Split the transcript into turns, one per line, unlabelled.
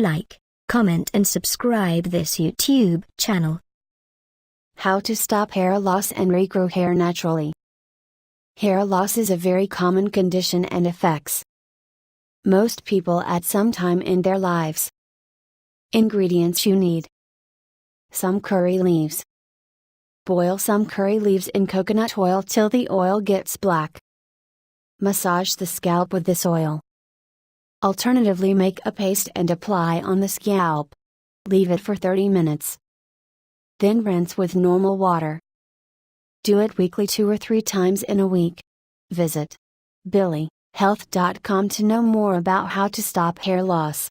like, comment and subscribe this YouTube channel.
How to stop hair loss and regrow hair naturally. Hair loss is a very common condition and affects most people at some time in their lives. Ingredients you need: some curry leaves. Boil some curry leaves in coconut oil till the oil gets black. Massage the scalp with this oil. Alternatively, make a paste and apply on the scalp. Leave it for 30 minutes. Then rinse with normal water. Do it weekly 2 or 3 times in a week. Visit billyhealth.com to know more about how to stop hair loss.